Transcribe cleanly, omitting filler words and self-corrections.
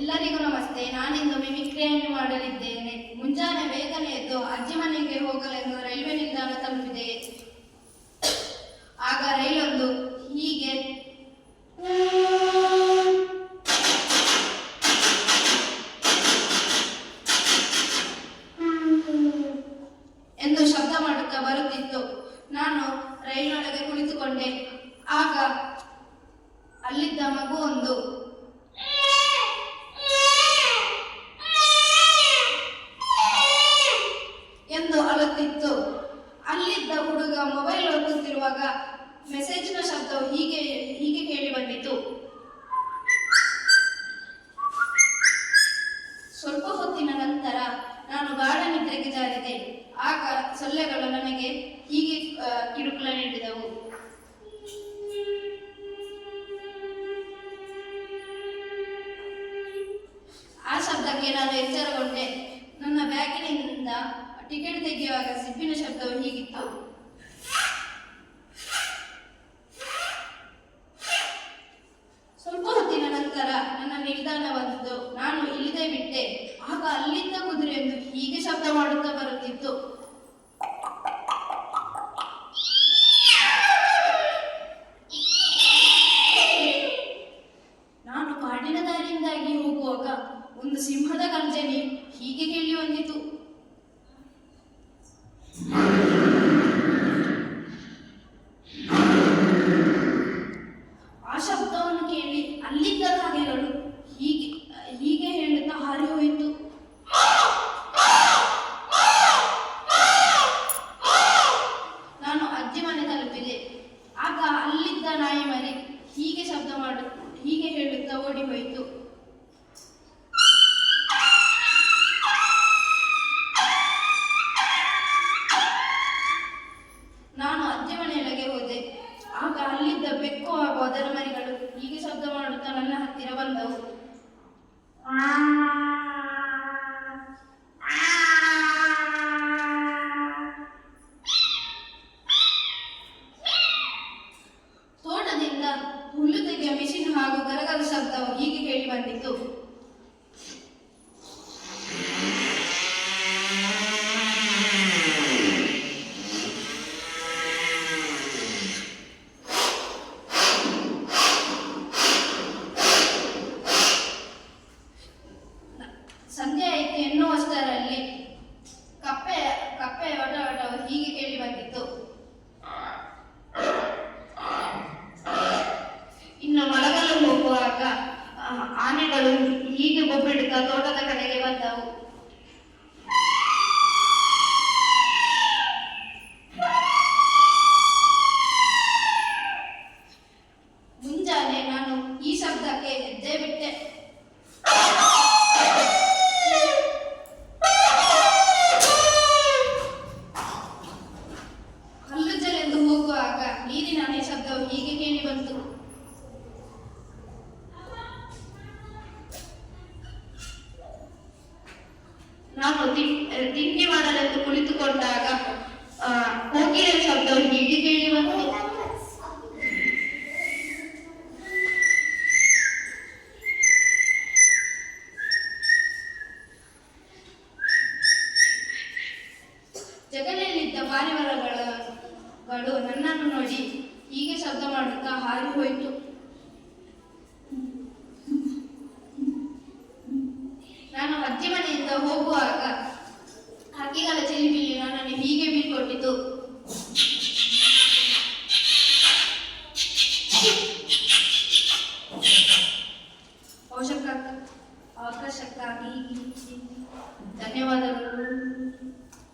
ಎಲ್ಲರಿಗೂ ನಮಸ್ತೆ. ನಾನಿಂದು ಮಿಮಿಕ್ರಿಯನ್ನು ಮಾಡಲಿದ್ದೇನೆ. ಮುಂಜಾನೆ ಬೇಗನೆ ಎದ್ದು ಅಜ್ಜಿ ಮನೆಗೆ ಹೋಗಲೆಂದು ರೈಲ್ವೆ ನಿಲ್ದಾಣ ತಲುಪಿದೆ. ಆಗ ರೈಲೊಂದು ಹೀಗೆ ಎಂದು ಶಬ್ದ ಮಾಡುತ್ತಾ ಬರುತ್ತಿತ್ತು. ನಾನು ರೈಲಿನೊಳಗೆ ಕುಳಿತುಕೊಂಡೆ. ಆಗ ಅಲ್ಲಿದ್ದ ಮಗುವೊಂದು ಎಂದು ಅಳುತ್ತಿತ್ತು. ಅಲ್ಲಿದ್ದ ಹುಡುಗ ಮೊಬೈಲ್ ಒತ್ತುತ್ತಿರುವಾಗ ಮೆಸೇಜಿನ ಶಬ್ದವು ಹೀಗೆ ಕೇಳಿ ಬಂದಿತು. ಸ್ವಲ್ಪ ಹೊತ್ತಿನ ನಂತರ ನಾನು ಗಾಢ ನಿದ್ರೆಗೆ ಜಾರಿದೆ. ಆಗ ಸೊಳ್ಳೆಗಳು ನನಗೆ ಹೀಗೆ ಕಿರುಕುಳ ನೀಡಿದವು. ಆ ಶಬ್ದಕ್ಕೆ ನಾನು ಎಚ್ಚರಗೊಂಡೆ. ನನ್ನ ಬ್ಯಾಗಿನಿಂದ ಟಿಕೆಟ್ ತೆಗೆಯುವಾಗ ಸಿಪ್ಪಿನ ಶಬ್ದವು ಹೀಗಿತ್ತು. ಸ್ವಲ್ಪ ಹೊತ್ತಿನ ನಂತರ ನನ್ನ ನಿಲ್ದಾಣ ಬಂತು. ನಾನು ಇಳಿದೇ ಬಿಟ್ಟೆ. ಆಗ ಅಲ್ಲಿದ್ದ ಕುದುರೆಯೊಂದು ಹೀಗೆ ಶಬ್ದ ಮಾಡುತ್ತಾ ಬರುತ್ತಿತ್ತು. ನಾನು ಕಾಡಿನ ದಾರಿಯಿಂದಾಗಿ ಹೋಗುವಾಗ ಒಂದು ಸಿಂಹದ ಗರ್ಜನೆ ಹೀಗೆ ಕೇಳಿ ಬಂದಿತು. ಆ ಶಬ್ದವನ್ನು ಕೇಳಿ ಅಲ್ಲಿದ್ದ ಕಾಗೆಗಳು ಹೀಗೆ ಹೇಳುತ್ತಾ ಹಾರಿ ಹೋಯಿತು. ನಾನು ಅಜ್ಜಿ ಮನೆ ತಲುಪಿದೆ. ಆಗ ಅಲ್ಲಿದ್ದ ನಾಯಿ ಮರಿ ಹೀಗೆ ಹೇಳುತ್ತಾ ಓಡಿ ಹೋಯಿತು. ನಾನು ಅಜ್ಜಿ ಮನೆಯೊಳಗೆ ಹೋದೆ. ಆಗ ಅಲ್ಲಿದ್ದ ಬೆಕ್ಕು ಹಾಗೂ ಅದರ ಮರಿಗಳು ಹೀಗೆ ಶಬ್ದ ಮಾಡುತ್ತಾ ನನ್ನ ಹತ್ತಿರ ಬಂದವು. ತೋಟದಿಂದ ಹುಲ್ಲು ತೆಗೆಯುವ ಮಿಷಿನ್ ಹಾಗೂ ಗರಗದ ಶಬ್ದವು ಹೀಗೆ ಕೇಳಿ ಬಂದಿತು. ಸಂಜೆ ಆಯಿತು ಎನ್ನುವಷ್ಟರಲ್ಲಿ ಕಪ್ಪೆ ಒಟವು ಹೀಗೆ ಕೇಳಿ ಬಂದಿತ್ತು. ಇನ್ನು ಮಲಗಲು ಹೋಗುವಾಗ ಆನೆಗಳು ಹೀಗೆ ಬೊಬ್ಬಿಡುತ್ತಾ ತೋಟದ ಕಡೆಗೆ ಬಂದವು. ಮುಂಜಾನೆ ನಾನು ಈ ಶಬ್ದಕ್ಕೆ ಎದ್ದೇ ಬಿಟ್ಟೆ. ಕಲ್ಲುಜ್ಜಲೆಂದು ಹೋಗುವಾಗ ನೀರಿನ ಅಲೆ ಶಬ್ದವು ಹೀಗೆ ಕೇಳಿ ಬಂತು. ನಾನು ತಿಂಡಿ ಮಾಡಲೆಂದು ಕುಳಿತುಕೊಂಡಾಗ ಕೋಗಿಲೆಯ ಶಬ್ದವು ಹೀಗೆ ಕೇಳಿ ಬಂತು. ಜಗಲಿಯಲ್ಲಿದ್ದ ಪಾರಿವಾಳಗಳು ನನ್ನನ್ನು ನೋಡಿ ಹೀಗೆ ಶಬ್ದ ಮಾಡುತ್ತಾ ಹಾರಿ ಹೋಯಿತು. ನಾನು ಅಜ್ಜಿ ಮನೆಯಿಂದ ಹೋಗುವಾಗ ಹಕ್ಕಿಗಳ ಚಿಲಿಪಿಲಿ ನನ್ನನ್ನು ಹೀಗೆ ಬೀಳ್ಕೊಟ್ಟಿತು. ಅವಕಾಶಕ್ಕಾಗಿ ಧನ್ಯವಾದಗಳು.